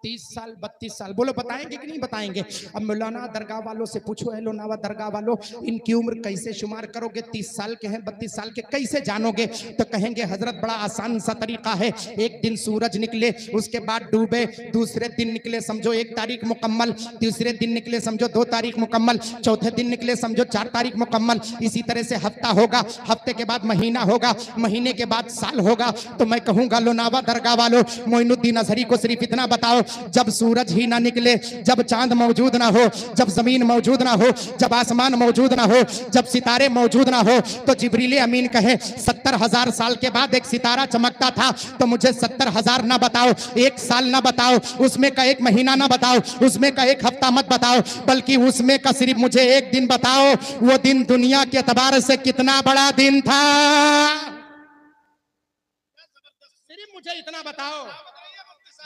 30 साल 32 साल, बोलो बताएंगे कि नहीं बताएंगे? अब मौलाना दरगाह वालों से पूछो, लोनावा दरगाह वालों, इनकी उम्र कैसे शुमार करोगे? 30 साल के हैं, 32 साल के, कैसे जानोगे? तो कहेंगे हजरत बड़ा आसान सा तरीका है। एक दिन सूरज निकले, उसके बाद डूबे, दूसरे दिन निकले समझो 1 तारीख मुकम्मल, तीसरे दिन निकले समझो 2 तारीख मुकम्मल, चौथे दिन निकले समझो 4 तारीख मुकम्मल। इसी तरह से हफ्ता होगा, हफ्ते के बाद महीना होगा, महीने के बाद साल होगा। तो मैं कहूंगा लोनावा दरगाह वालों, मोइनुद्दीन अजहरी को सिर्फ इतना बताओ, जब सूरज ही ना निकले, जब चांद मौजूद ना हो, जब जमीन मौजूद ना हो, जब आसमान मौजूद ना हो, जब सितारे मौजूद ना हो, तो जिब्रील अमीन कहे 70,000 साल के बाद एक सितारा चमकता था, तो मुझे 70,000 ना बताओ, 1 साल ना बताओ, उसमें का 1 महीना ना बताओ, उसमें का 1 हफ्ता मत बताओ, बल्कि उसमें का सिर्फ मुझे 1 दिन बताओ। वो दिन दुनिया के एतबार से कितना बड़ा दिन था, सिर्फ मुझे इतना बताओ,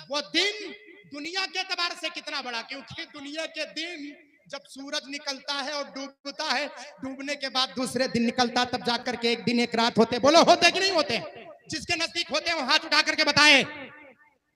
वो दिन दुनिया के एतबार से कितना बड़ा। क्योंकि दुनिया के दिन जब सूरज निकलता है और डूबता है, डूबने के बाद दूसरे दिन निकलता, तब जाकर के 1 दिन 1 रात होते। बोलो होते कि नहीं होते? जिसके नजदीक होते हैं वो हाथ उठा करके बताएं।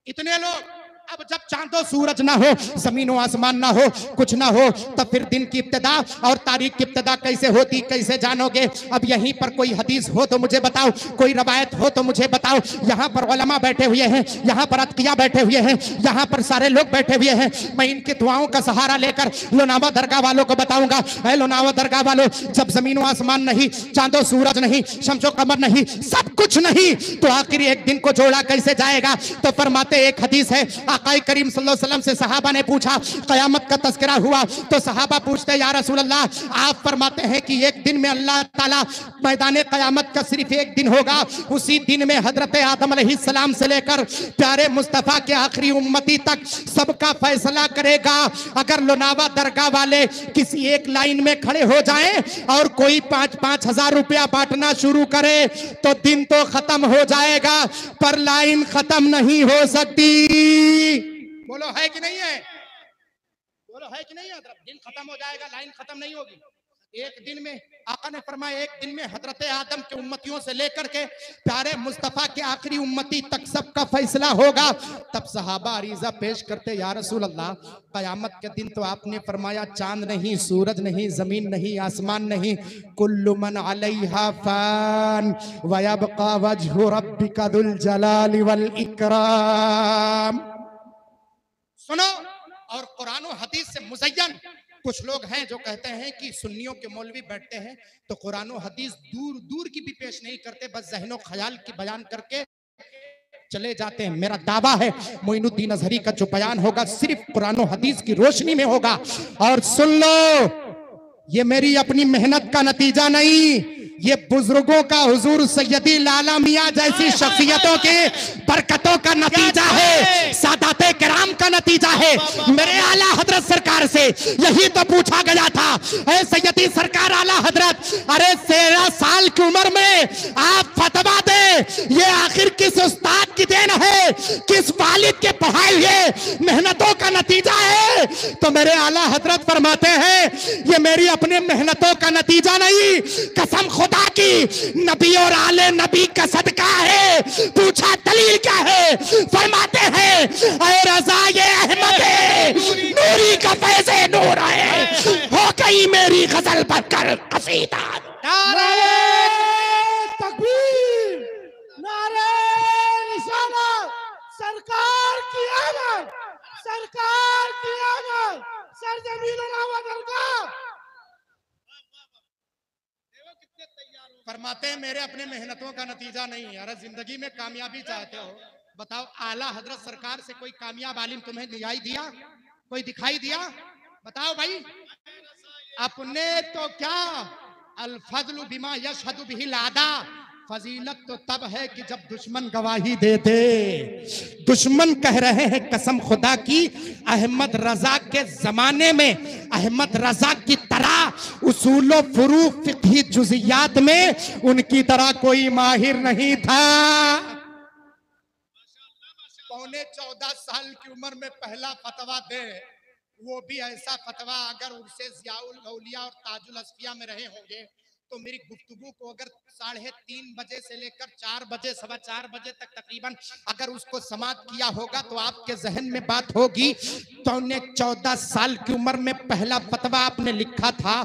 इतने लोग, अब जब चांदो सूरज ना हो, जमीन आसमान ना हो, कुछ ना हो, तब फिर दिन की इब्तिदा और तारीख की इब्तिदा कैसे होती, कैसे जानोगे? अब यहीं पर कोई हदीस हो तो मुझे बताओ, कोई रवायत हो तो मुझे बताओ। यहाँ पर उलमा बैठे हुए हैं, यहाँ पर अतकिया बैठे हुए हैं, यहाँ पर सारे लोग बैठे हुए हैं। मैं इनकी दुआओं का सहारा लेकर लोनावा दरगाह वालों को बताऊंगा, ऐ लोनावा दरगाह वालों, जब जमीन आसमान नहीं, चांदो सूरज नहीं, शम्सो कमर नहीं, सब कुछ नहीं, तो आखिर एक दिन को जोड़ा कैसे जाएगा? तो फरमाते, एक हदीस है, आकाई करीम सल्लल्लाहु अलैहि वसल्लम से सहाबा ने पूछा, कयामत का तज़किरा हुआ, तो सहाबा पूछते, या रसूल अल्लाह, आप फरमाते हैं कि एक दिन में अल्लाह ताला मैदान कयामत का सिर्फ 1 दिन होगा, उसी दिन में हजरत आदम अलैहिस्सलाम से लेकर प्यारे मुस्तफा के आखिरी उम्मती तक सबका फैसला करेगा। अगर लोनावा दरगाह वाले किसी एक लाइन में खड़े हो जाएं और कोई 5-5 हजार रुपया बांटना शुरू करे, तो दिन तो खत्म हो जाएगा, पर लाइन खत्म नहीं हो सकती। बोलो है कि नहीं है? बोलो है कि नहीं है? दिन खत्म हो जाएगा, लाइन खत्म नहीं होगी। एक दिन में आका ने फरमाया, एक दिन में हजरत आदम के उम्मतियों से लेकर के प्यारे मुस्तफा के आखिरी उम्मती तक सबका फैसला होगा। तब सहाबा अरीजा पेश करते, या रसूल अल्लाह, कयामत के दिन तो आपने फरमाया चांद नहीं, सूरज नहीं, जमीन नहीं, आसमान नहीं, कुल्लु मन अलैहा फान व यबका वजहु रब्बिका दुल जलाली वल इकराम। सुनो, और कुरान और हदीस से मुज़य्यन कुछ लोग हैं जो कहते हैं कि सुन्नियों के मौलवी बैठते हैं तो कुरान और हदीस दूर दूर की भी पेश नहीं करते, बस ज़हनो ख्याल की बयान करके चले जाते हैं। मेरा दावा है मोइनुद्दीन अजहरी का जो बयान होगा सिर्फ कुरान और हदीस की रोशनी में होगा। और सुन लो, ये मेरी अपनी मेहनत का नतीजा नहीं, ये बुजुर्गों का, हुजूर सैयदी लाला मियां जैसी शख्सियतों के बरकतों का नतीजा है, सादाते किराम का नतीजा है। मेरे आला हजरत सरकार से यही तो पूछा गया था, ऐ सैयदी सरकार आला हजरत, अरे 13 साल की उम्र में आप फतवा दे, ये आखिर किस उस्ताद की देन है, किस वालिद के पढ़ाए हुए मेहनतों का नतीजा है? तो मेरे आला हजरत फरमाते हैं, ये मेरी अपने मेहनतों का नतीजा नहीं, कसम खुदा की, नबी और आले नबी का सदका है। पूछा दलील क्या है? फरमाते हैं, ऐ रज़ा ये अहमद नूरी का फैज़े नूर है, हो गई मेरी गजल बनकर कसीदा। नारे तकबीर, नारे रिसालत, सरकार की आमद, सरकार की आमद, सरजमीन लोनावा दरगाह। फरमाते हैं, मेरे अपने मेहनतों का नतीजा नहीं है। अरे जिंदगी में कामयाबी चाहते हो, बताओ आला हजरत सरकार से कोई कामयाब आलिम तुम्हें दिखाई दिया? कोई दिखाई दिया? बताओ भाई। अपने तो क्या, अल फज़लु बिमा यशहदु बिहिल आदा, फजीलत तो तब है कि जब दुश्मन गवाही दे दे। दुश्मन कह रहे हैं कसम खुदा की, अहमद रजा के जमाने में अहमद रजा की तरह उसूलो फुरूक फिक़ही जुज़ियात में उनकी तरह कोई माहिर नहीं था। 14.5 साल की उम्र में पहला फतवा दे, वो भी ऐसा फतवा अगर उनसे ज़ियाउल औलिया और ताजुल अस्फिया में रहे होंगे तो मेरी गुफ्तगू को अगर 3:30 बजे से लेकर 4 बजे 4:15 बजे तक तकरीबन अगर उसको समाप्त किया होगा तो आपके जहन में बात होगी। 14 साल की उम्र में पहला फतवा आपने लिखा था।